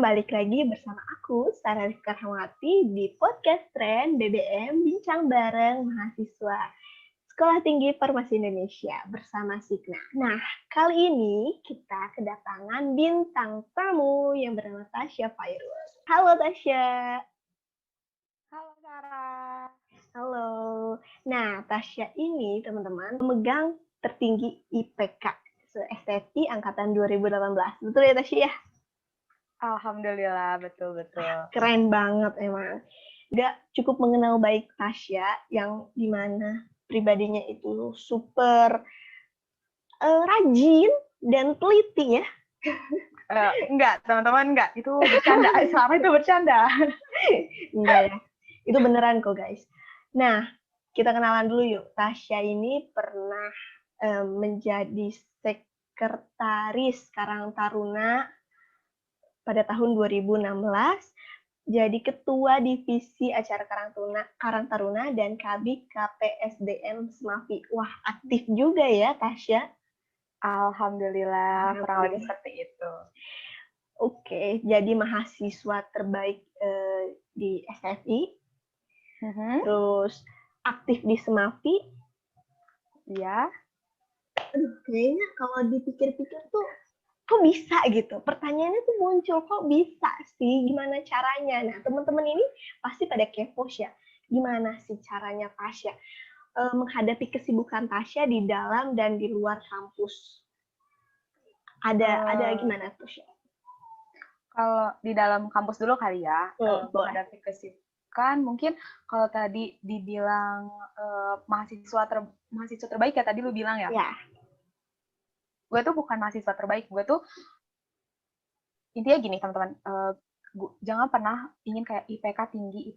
balik lagi bersama aku, Sarah Rizka Rahmawati, di podcast Tren BBM Bincang Bareng Mahasiswa Sekolah Tinggi Farmasi Indonesia bersama Signa. Nah, kali ini kita kedatangan bintang tamu yang bernama Tasya Fairul. Halo Tasya. Halo Sarah. Halo. Nah, Tasya ini teman-teman memegang tertinggi IPK se-STFI angkatan 2018. Betul ya Tasya ya? Alhamdulillah, betul-betul. Keren banget emang. Gak cukup mengenal baik Tasya yang dimana pribadinya itu super rajin dan teliti ya. Enggak, teman-teman, enggak. Itu bercanda. Sarah itu bercanda. Enggak ya. Itu beneran kok guys. Nah, kita kenalan dulu yuk. Tasya ini pernah menjadi sekretaris Karang Taruna pada tahun 2016, jadi ketua divisi acara Karang Taruna dan Kabid KPSDM SMAFI. Wah, aktif juga ya Tasya. Alhamdulillah, kurang lebih seperti itu. Oke, jadi mahasiswa terbaik di SFI. Terus aktif di SMAFI. Iya. Aduh, kayaknya kalau dipikir-pikir tuh kok bisa gitu. Pertanyaannya tuh muncul, kok bisa sih? Gimana caranya? Nah, teman-teman ini pasti pada kepo ya. Gimana sih caranya Tasya menghadapi kesibukan Tasya di dalam dan di luar kampus? Ada gimana tuh Tasya? Kalau di dalam kampus dulu kali ya, menghadapi kesibukan, mungkin kalau tadi dibilang mahasiswa terbaik ya, tadi lu bilang ya? Ya. Gue tuh bukan mahasiswa terbaik, gue tuh intinya gini teman-teman, jangan pernah ingin kayak IPK tinggi.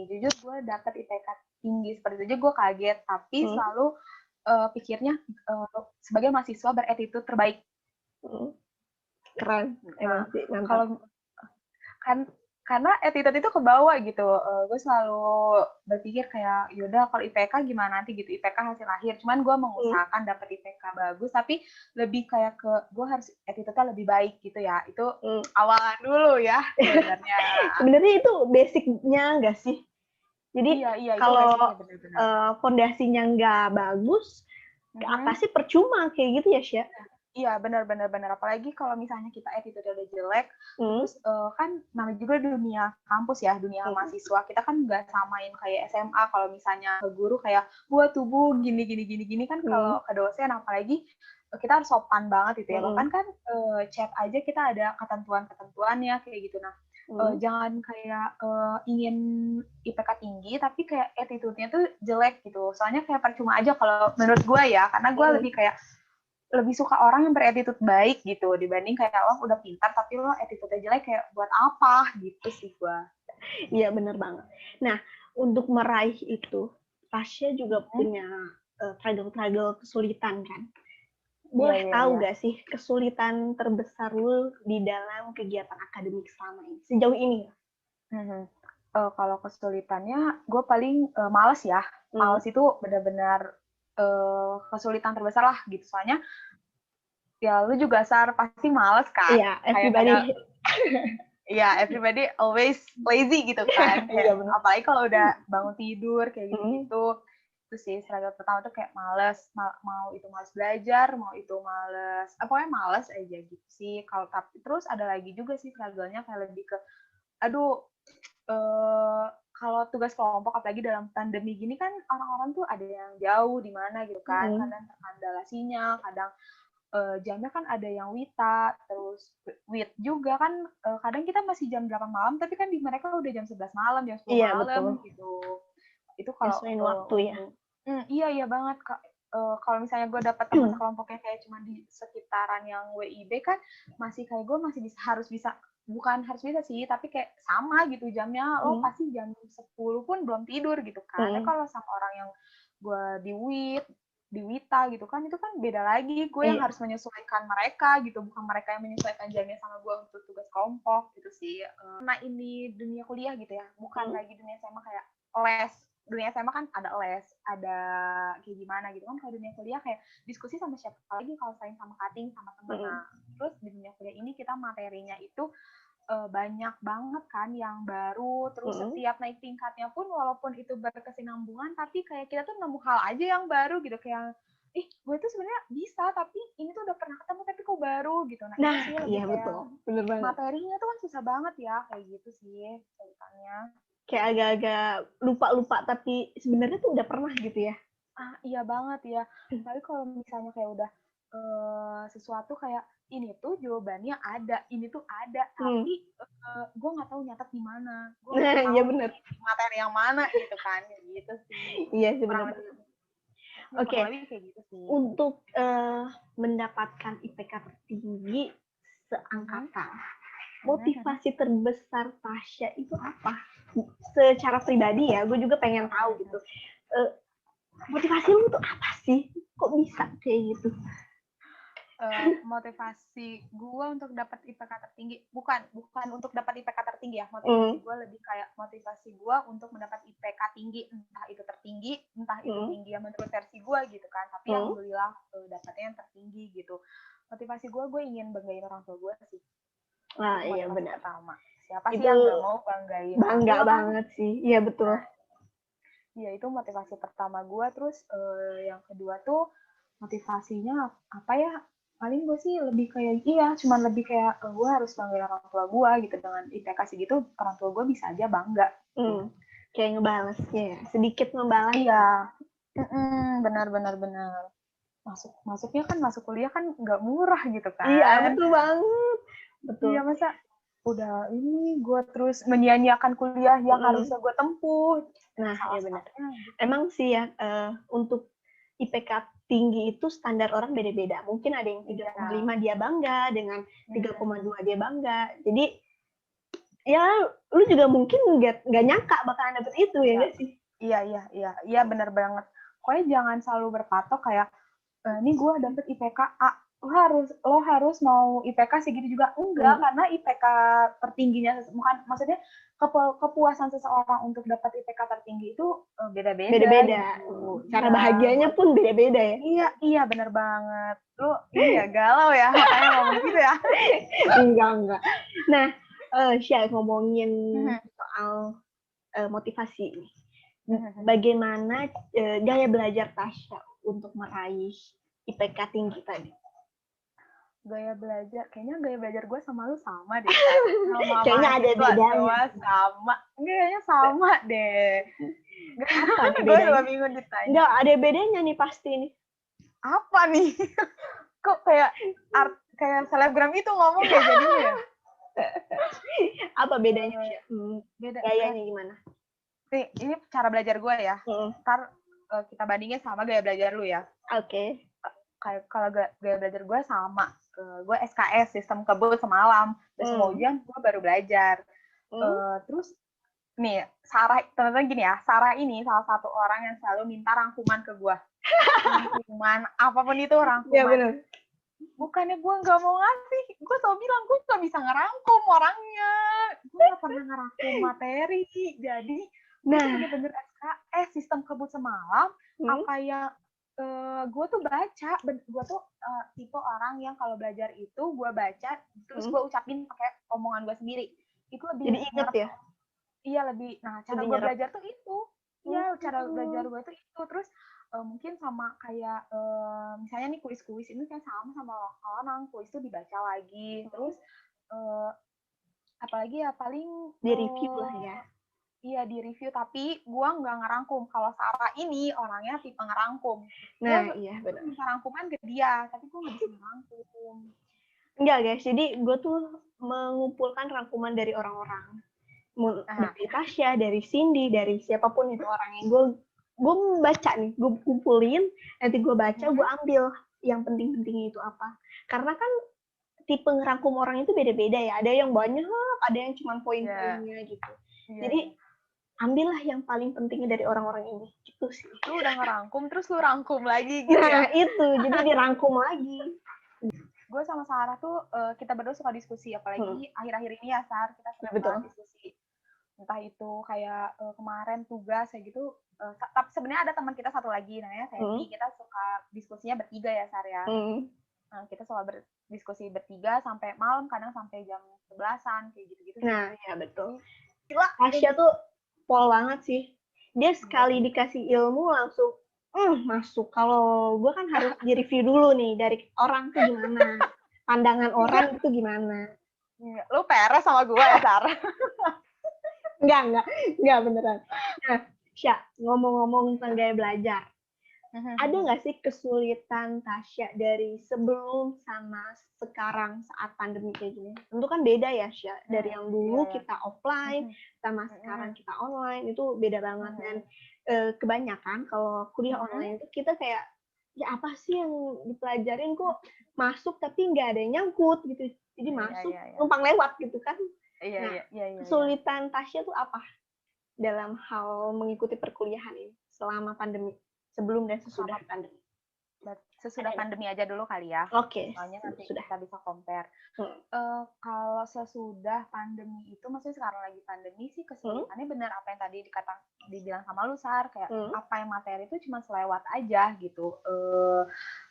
Jujur gue dapet IPK tinggi seperti itu aja gue kaget, tapi selalu pikirnya sebagai mahasiswa berattitude terbaik. Keren, emang sih, mantap. Kalau karena attitude itu kebawa gitu, gue selalu berpikir kayak yaudah kalau IPK gimana nanti gitu, IPK hasil akhir, cuman gue mengusahakan dapet IPK bagus, tapi lebih kayak ke gue harus attitude-nya lebih baik gitu ya, itu awalan dulu ya sebenarnya. Sebenarnya itu basicnya nggak sih? Jadi iya, kalau fondasinya nggak bagus, apa sih percuma kayak gitu ya Syah? Iya, benar. Apalagi kalau misalnya kita attitude udah jelek, terus kan namanya juga dunia kampus ya, dunia mahasiswa. Kita kan nggak samain kayak SMA. Kalau misalnya ke guru kayak, buat tubuh gini kan kalau ke dosen apalagi kita harus sopan banget gitu ya. Bahkan kan chat aja kita ada ketentuannya kayak gitu. Nah, jangan kayak ingin IPK tinggi, tapi kayak attitude-nya tuh jelek gitu. Soalnya kayak percuma aja kalau menurut gue ya, karena gue lebih suka orang yang berattitude baik gitu dibanding kayak lo udah pintar tapi lo attitude jelek, kayak buat apa gitu sih gua. Iya benar banget. Nah, untuk meraih itu Tasya juga punya struggle kesulitan kan. Boleh tahu gak sih kesulitan terbesar lu di dalam kegiatan akademik selama ini sejauh ini? Kalau kesulitannya gue paling males ya. Males itu benar-benar kesulitan terbesar lah gitu, soalnya ya lu juga pasti males kan. Iya, everybody. Iya, everybody always lazy gitu kan. Kayak, apalagi kalau udah bangun tidur kayak gitu-gitu. Itu sih struggle pertama tuh kayak males, mau itu males belajar, mau itu males, pokoknya males aja gitu sih. Kalau tapi terus ada lagi juga sih struggle-nya kayak lebih ke aduh, kalau tugas kelompok apalagi dalam pandemi gini kan orang-orang tuh ada yang jauh di mana gitu kan, kadang terkendala sinyal, kadang jamnya kan ada yang WITA, terus WIT juga kan kadang kita masih jam 8 malam, tapi kan di mereka udah jam 11 malam, jam 10 malam gitu. Itu kalau waktu ya. Iya banget Kak. Kalau misalnya gue dapat teman sekelompoknya kayak cuma di sekitaran yang WIB kan masih kayak gue masih bukan harus bisa sih, tapi kayak sama gitu jamnya, lo pasti jam 10 pun belum tidur gitu kan. Kalau sama orang yang gue di WITA gitu kan, itu kan beda lagi, gue yang harus menyesuaikan mereka gitu, bukan mereka yang menyesuaikan jamnya sama gue untuk tugas kelompok gitu sih. Nah ini dunia kuliah gitu ya, bukan lagi dunia SMA kayak les. Dunia SMA kan ada les, ada kayak gimana gitu kan. Kalau dunia kuliah kayak diskusi sama siapa lagi kalau selain sama cutting sama teman. Nah, terus di dunia kuliah ini kita materinya itu banyak banget kan yang baru, terus setiap naik tingkatnya pun walaupun itu berkesinambungan, tapi kayak kita tuh nemu hal aja yang baru gitu, kayak gue tuh sebenarnya bisa, tapi ini tuh udah pernah ketemu tapi kok baru gitu. Nah itu sih lebih iya kayak betul, bener banget. Materinya tuh kan susah banget ya, kayak gitu sih ceritanya. Kayak agak-agak lupa-lupa tapi sebenarnya tuh udah pernah gitu ya. Iya banget ya. Tapi kalau misalnya kayak udah sesuatu kayak ini tuh jawabannya ada, ini tuh ada, tapi gue nggak tahu nyatet di mana. Gue nggak tahu iya bener. materi yang mana gitu kan, kayak gitu sih. Iya sih bener. Oke. Kayak gitu sih. Untuk mendapatkan IPK tertinggi seangkatan, motivasi terbesar Tasya itu apa? Secara pribadi ya, gue juga pengen tahu gitu. Motivasi lu tuh apa sih? Kok bisa kayak gitu? Motivasi gue untuk dapat IPK tertinggi bukan untuk dapat IPK tertinggi ya, motivasi gue lebih kayak motivasi gue untuk mendapat IPK tinggi, entah itu tertinggi, entah itu tinggi yang menurut versi gue gitu kan, tapi alhamdulillah dapatnya yang tertinggi gitu. Motivasi gue ingin banggain orang tua gue sih. Nah iya benar. Pertama, siapa sih yang nggak mau banggain? Bangga banget sih, iya betul. Iya itu motivasi pertama gue. Terus yang kedua tuh motivasinya apa ya? Paling gue sih lebih kayak cuman lebih kayak gue harus banggain orang tua gue gitu, dengan IPK segitu orang tua gue bisa aja bangga. Kayak ngebalasnya, sedikit ngebalas. Iya, benar. Masuknya kan masuk kuliah kan nggak murah gitu kan? Iya betul banget. Betul. Iya masa udah ini gue terus menyia-nyiakan kuliah yang harusnya gue tempuh. Nah iya benar. Emang sih ya untuk IPK tinggi itu standar orang beda-beda. Mungkin ada yang 3,5 dia bangga, dengan 3,2 dia bangga. Jadi ya lu juga mungkin nggak nyangka bakalan dapet itu ya nggak sih? Iya benar banget. Pokoknya jangan selalu berpatok kayak ini gue dapet IPK A, lo harus mau IPK segitu juga. Enggak, karena IPK tertingginya bukan, maksudnya kepuasan seseorang untuk dapat IPK tertinggi itu beda-beda. Gitu. Cara bahagianya pun beda-beda ya. Iya benar banget. Lu galau ya makanya ngomong gitu ya. Enggak. Nah, Syah ngomongin soal motivasi ini. Bagaimana gaya belajar Tasya untuk meraih IPK tinggi tadi? Kayaknya gaya belajar gue sama lu sama deh. Kayaknya ada bedanya. Sama. Kayaknya sama deh. Apa nih bedanya? Gue juga bingung ditanya. Enggak, ada bedanya nih pasti nih. Apa nih? Kok kayak selebgram itu ngomong ya jadinya? Apa bedanya? Gayanya gimana? Ini cara belajar gue ya. Ntar kita bandingin sama gaya belajar lu ya. Oke. Kalau gaya belajar gue sama. Gue SKS, sistem kebut semalam. Terus mau ujian, gue baru belajar. Terus, nih, Sarah, teman-teman gini ya, Sarah ini salah satu orang yang selalu minta rangkuman ke gue. Rangkuman, apapun itu rangkuman. Iya, benar. Bukannya gue nggak mau ngasih, gue selalu bilang, gue nggak bisa ngerangkum orangnya. Gue nggak pernah ngerangkum materi. Jadi, bener-bener SKS, sistem kebut semalam, apa yang gue tuh baca, gue tuh tipe orang yang kalau belajar itu gue baca terus gue ucapin pakai omongan gue sendiri. Itu lebih jadi inget ya. Iya lebih. Nah cara gue belajar tuh itu. Iya cara belajar gue tuh itu. Terus mungkin sama kayak misalnya nih kuis ini kan sama orang kuis tuh dibaca lagi. Terus apalagi ya paling di review lah ya. Iya di review, tapi gue nggak ngerangkum. Kalau Sarah ini orangnya tipe ngerangkum. Nah iya benar. Bisa rangkuman ke dia, tapi gue nggak bisa ngerangkum. Enggak guys, jadi gue tuh mengumpulkan rangkuman dari orang-orang. Dari Tasya, dari Cindy, dari siapapun itu orangnya. Gue baca nih, gue kumpulin, nanti gue baca, gue ambil yang penting-penting itu apa. Karena kan tipe ngerangkum orang itu beda-beda ya. Ada yang banyak, ada yang cuma poin-poinnya gitu. Jadi ambillah yang paling pentingnya dari orang-orang ini. Gitu sih. Lu udah ngerangkum, terus lu rangkum lagi gitu ya? Nah itu, jadi dirangkum lagi. Gue sama Sarah tuh, kita berdua suka diskusi. Apalagi akhir-akhir ini ya, Sar, kita sering diskusi. Entah itu kayak kemarin tugas kayak gitu. Tapi sebenarnya ada teman kita satu lagi, namanya Febi. Kita suka diskusinya bertiga ya, Sar ya. kita selalu berdiskusi bertiga sampai malam, kadang sampai jam 11-an kayak gitu-gitu. Nah, ya betul. Gila, Tasya tuh pol banget sih. Dia sekali dikasih ilmu langsung masuk. Kalau gue kan harus di-review dulu nih dari orang tuh gimana. Pandangan orang itu gimana. Lu peres sama gue ya, Sarah? Enggak beneran. Nah, Sya, ngomong-ngomong tentang gaya belajar. Ada nggak sih kesulitan Tasya dari sebelum sama sekarang saat pandemi kayak gini? Tentu kan beda ya, Sya. Dari yang dulu kita offline sama sekarang kita online itu beda banget. Dan kebanyakan kalau kuliah online itu kita kayak, ya apa sih yang dipelajarin kok masuk tapi nggak ada yang nyangkut gitu. Jadi masuk, numpang lewat gitu kan. Kesulitan Tasya tuh apa dalam hal mengikuti perkuliahan ini selama pandemi? Sebelum dan sesudah pandemi. Sesudah pandemi aja dulu kali ya. Oke. Soalnya nanti kita bisa compare. Kalau sesudah pandemi itu, maksudnya sekarang lagi pandemi sih kesulitannya benar apa yang tadi dibilang sama lu, Sar. Kayak apa yang materi itu cuma selewat aja gitu.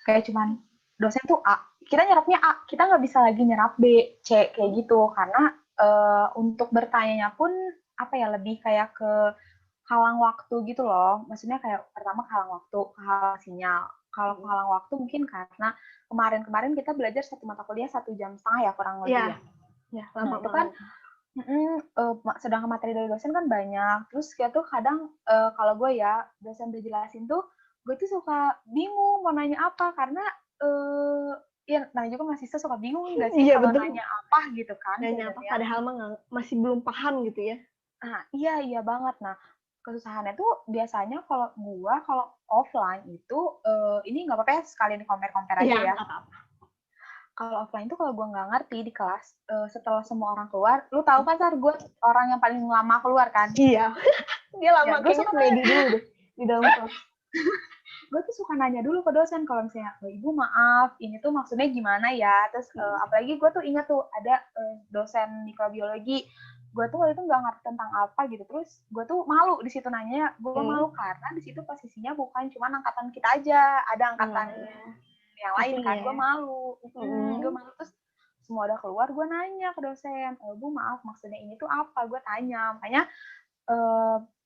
Kayak cuman dosen tuh A. Kita nyerapnya A. Kita nggak bisa lagi nyerap B, C, kayak gitu. Karena untuk bertanya pun apa ya, lebih kayak ke halang waktu gitu loh. Maksudnya kayak pertama halang waktu, halang sinyal. Kalau halang waktu mungkin karena kemarin kita belajar satu mata kuliah 1,5 jam ya kurang lebih ya. Nah itu kan sedangkan materi dari dosen kan banyak. Terus kayak tuh kadang kalau gue ya dosen berjelasin tuh gue tuh suka bingung mau nanya apa karena ya namanya juga mahasiswa suka bingung nggak sih kalau nanya apa gitu kan. Nanya apa padahal masih belum paham gitu ya. Iya banget. Nah kesusahannya tuh biasanya kalau offline itu ini nggak apa-apa ya sekalian compare aja ya. Kalau offline tuh kalau gue nggak ngerti di kelas setelah semua orang keluar, lu tahu kan Sar, gue orang yang paling lama keluar kan? Iya. Dia lama kayaknya semedi dulu deh di dalam kelas. Gue tuh suka nanya dulu ke dosen kalau misalnya, Ibu maaf, ini tuh maksudnya gimana ya? Terus apalagi gue tuh ingat tuh ada dosen mikrobiologi. Gue tuh waktu itu nggak ngerti tentang apa gitu, terus gue tuh malu di situ nanya, gue malu karena di situ posisinya bukan cuma angkatan kita aja, ada angkatan yang lain kan, gue malu, terus semua udah keluar, gue nanya ke dosen, Bu maaf maksudnya ini tuh apa, gue tanya, makanya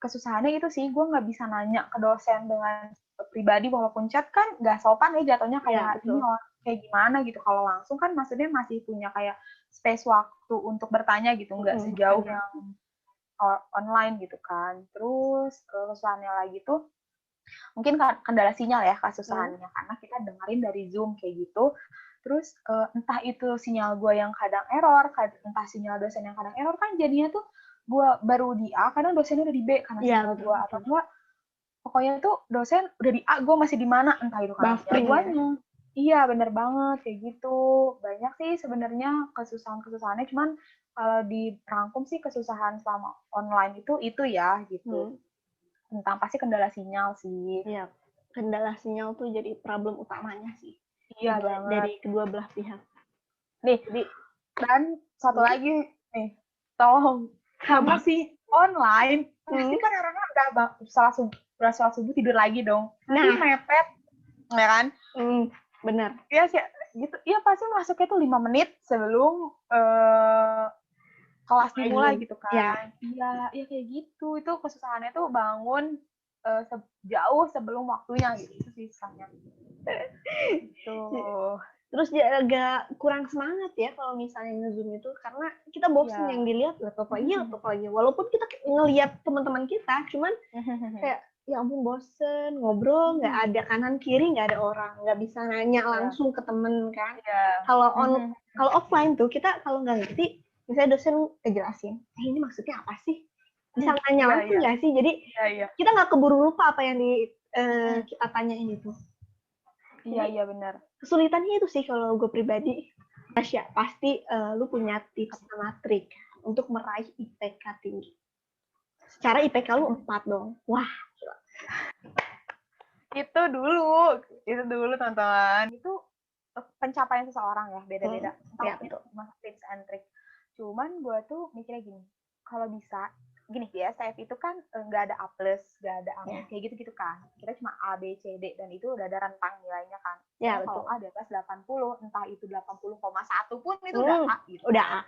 kesusahannya itu sih, gue nggak bisa nanya ke dosen dengan pribadi walaupun chat kan nggak sopan ya jatuhnya kayak ini kayak gimana gitu, kalau langsung kan maksudnya masih punya kayak space waktu untuk bertanya gitu, nggak sejauh yang online gitu kan. Terus kesusahannya lagi tuh mungkin kendala sinyal ya kesusahannya karena kita dengerin dari Zoom kayak gitu. Terus entah itu sinyal gue yang kadang error, entah sinyal dosen yang kadang error kan jadinya tuh gue baru di A, kadang dosennya udah di B karena sinyal gue atau enggak. Pokoknya tuh dosen udah di A, gue masih di mana, entah itu karena sinyal. Iya, bener banget, kayak gitu. Banyak sih sebenarnya kesusahan-kesusahannya, cuman kalau dirangkum sih kesusahan selama online itu ya, gitu. Tentang pasti kendala sinyal sih. Iya, kendala sinyal tuh jadi problem utamanya sih. Iya banget. Dari kedua belah pihak. Nih, dan satu lagi nih, tolong kamu sih online, pasti kan orangnya udah sholat subuh tidur lagi dong. Nanti mepet, ya kan? Benar. Iya sih, gitu. Iya pasti masuknya tuh 5 menit sebelum kelas dimulai gitu kan. Iya kayak gitu. Itu kesusahannya tuh bangun jauh sebelum waktunya gitu sih susahnya. Gitu. Terus dia agak kurang semangat ya kalau misalnya nge-Zoom itu karena kita bosen yang dilihat laptop lagi. Walaupun kita ngelihat teman-teman kita, cuman kayak ya ampun bosen, ngobrol nggak ada kanan kiri, nggak ada orang, nggak bisa nanya langsung ke temen kan. Kalau offline tuh kita kalau nggak ngerti, misalnya dosen ngejelasin, ini maksudnya apa sih? Bisa nanya langsung nggak sih? Jadi kita nggak keburu lupa apa yang kita tanyain itu. Iya benar. Kesulitannya itu sih kalau gue pribadi. Tasya, pasti lu punya tips sama trik untuk meraih IPK tinggi. Secara IPK lu 4 dong. Wah, gila. Itu dulu teman-teman. Itu pencapaian seseorang ya, beda-beda. Ya, betul. Tips and trick. Cuman gue tuh mikirnya gini, kalau bisa gini, di STF itu kan nggak ada A+, nggak ada A-, kayak gitu-gitu kan. Kita cuma A, B, C, D, dan itu udah ada rentang nilainya kan. Ya, Kalau betul. A di atas 80, entah itu 80,1 pun itu udah A gitu. Udah A.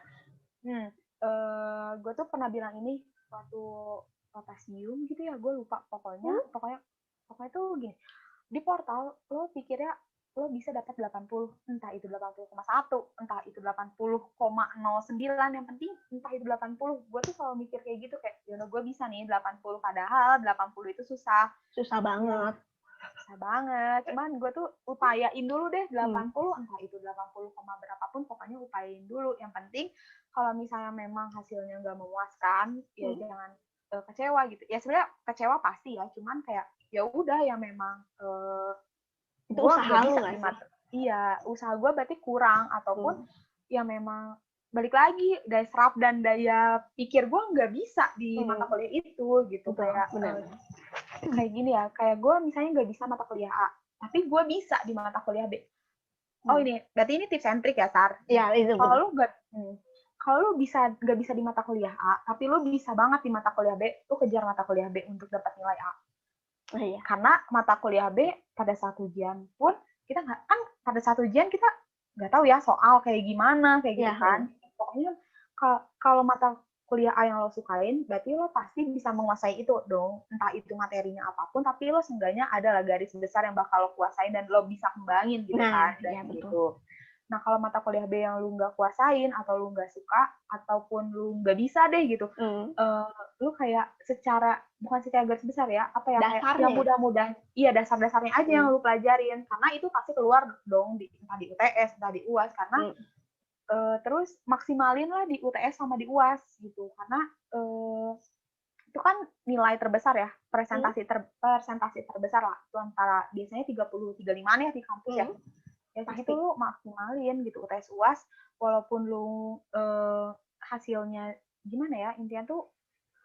Gue tuh pernah bilang ini waktu rotasium gitu ya, gue lupa pokoknya tuh gini, di portal lo pikirnya lo bisa dapat 80, entah itu 80,1, entah itu 80,09, yang penting entah itu 80. Gue tuh selalu mikir kayak gitu, kayak gue bisa nih 80, padahal 80 itu susah banget. Susah banget, cuman gue tuh upayain dulu deh 80, entah itu 80, berapapun, pokoknya upayain dulu. Yang penting kalau misalnya memang hasilnya nggak memuaskan, ya jangan kecewa gitu. Ya sebenarnya kecewa pasti ya, cuman kayak ya udah ya memang itu usaha lu nggak sih? Iya, usaha gue berarti kurang, ataupun ya memang balik lagi daya serap dan daya pikir gue nggak bisa di mata kuliah itu gitu. Kayak kayak gini ya, kayak gue misalnya nggak bisa mata kuliah A, tapi gue bisa di mata kuliah B. Oh ini, berarti ini tips and trick ya, Sar? Iya, itu. Kalau lu nggak bisa di mata kuliah A, tapi lu bisa banget di mata kuliah B, lu kejar mata kuliah B untuk dapat nilai A. Oh, iya. Karena mata kuliah B pada saat ujian pun kita nggak, kan pada saat ujian kita nggak tahu ya soal kayak gimana kayak gitu kan. Pokoknya kalau mata kuliah A yang lo sukain, berarti lo pasti bisa menguasai itu dong, entah itu materinya apapun, tapi lo seenggaknya adalah garis besar yang bakal lo kuasain dan lo bisa kembangin gitu kan. Dan gitu. Nah, kalau mata kuliah B yang lu nggak kuasain, atau lu nggak suka, ataupun lu nggak bisa deh gitu, lu kayak bukan secara garis besar ya, apa ya, kayak yang mudah-mudahan, iya dasar-dasarnya aja yang lu pelajarin, karena itu pasti keluar dong, entah di UTS, entah di UAS, karena terus maksimalin lah di UTS sama di UAS gitu, karena itu kan nilai terbesar ya, presentasi terbesar lah, itu antara biasanya 30-35 nih di kampus ya. Ya segitu lu maksimalin gitu UTS UAS, walaupun lu hasilnya gimana ya, intinya tuh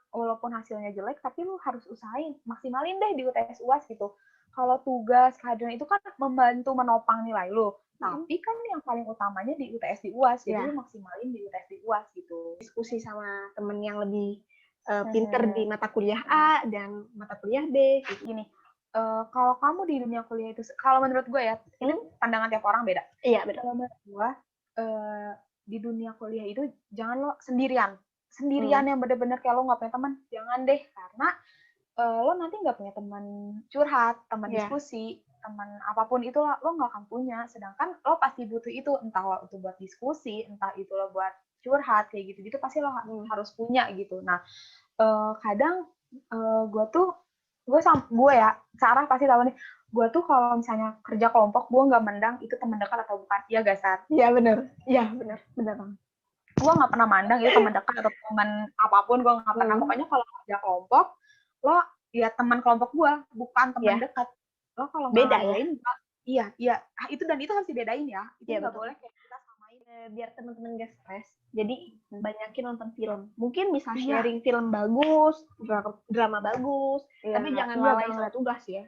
walaupun hasilnya jelek tapi lu harus usahain maksimalin deh di UTS UAS gitu. Kalau tugas kehadiran itu kan membantu menopang nilai lu, tapi kan yang paling utamanya di UTS di UAS, jadi lu maksimalin di UTS di UAS gitu. Diskusi sama temen yang lebih pinter di mata kuliah A dan mata kuliah B gitu. Gini, kalau kamu di dunia kuliah itu, kalau menurut gue ya, ini pandangan tiap orang beda. Iya, beda. Kalau menurut gue, di dunia kuliah itu jangan lo sendirian yang bener-bener kayak lo nggak punya teman, jangan deh, karena lo nanti nggak punya teman curhat, teman diskusi, teman apapun itu lo nggak akan punya. Sedangkan lo pasti butuh itu, entah lo itu buat diskusi, entah itu lo buat curhat kayak gitu pasti lo harus punya gitu. Nah, kadang gue ya, Sarah pasti tahu nih, gue tuh kalau misalnya kerja kelompok, gue nggak mendang itu teman dekat atau bukan. Iya gak, Sar? Iya benar banget. Gue nggak pernah mandang itu teman dekat atau teman apapun, gue nggak pernah. Pokoknya kalau kerja kelompok, lo ya teman kelompok gue, bukan teman dekat. Lo kalau beda ya? Iya. Itu harus dibedain ya. Itu nggak boleh kayak kita samain. Biar teman-teman gak stres, jadi banyakin nonton film. Mungkin bisa sharing film bagus, drama bagus, tapi jangan lalai sama tugas ya.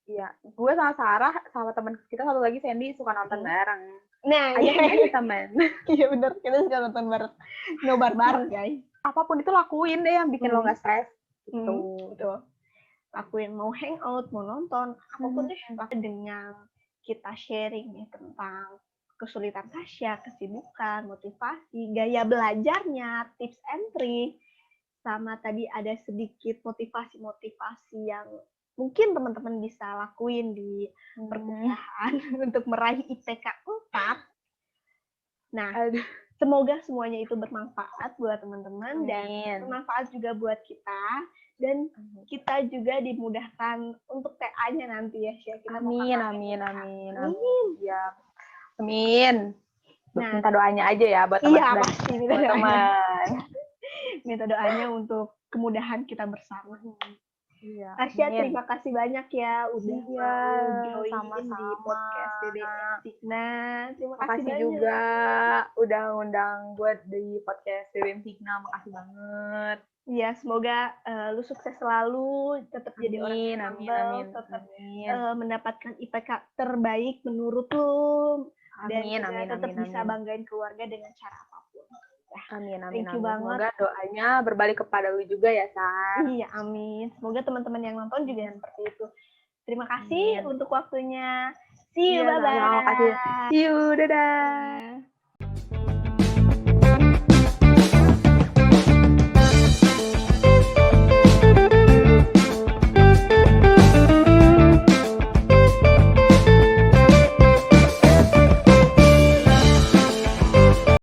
Iya, gue sama Sarah, sama teman kita satu lagi Sandy suka nonton bareng. Nah, aja teman. Iya benar, kita suka nonton bareng, nobar bareng guys. Apapun itu lakuin deh yang bikin lo nggak stres. Gitu. Betul. Lakuin, mau hangout, mau nonton, apapun deh. Dengan kita sharing nih tentang kesulitan Tasya, kesibukan, motivasi, gaya belajarnya, tips and trick, sama tadi ada sedikit motivasi yang mungkin teman-teman bisa lakuin di perkuliahan untuk meraih IPK 4. Nah, semoga semuanya itu bermanfaat buat teman-teman dan bermanfaat juga buat kita, dan kita juga dimudahkan untuk TA-nya nanti ya, Syah. Amin. Ya. Amin. Minta doanya aja ya buat teman-teman. Iya, pasti teman-teman. Minta doanya untuk kemudahan kita bersama. Iya. Tasya, terima kasih banyak ya udah mau join di podcast BBM Signa. Terima kasih juga udah ngundang gue di podcast BBM Signa. Makasih banget. Iya, semoga lu sukses selalu, tetap jadi orang yang humble, tetap mendapatkan IPK terbaik menurut lu, dan juga tetap bisa banggain keluarga dengan cara apapun. Amin, Thank you amin. banget. Semoga doanya berbalik kepada lu juga ya, San. Iya, amin. Semoga teman-teman yang nonton juga seperti itu. Terima kasih untuk waktunya. See you, bye-bye. Terima kasih. See you, dadah.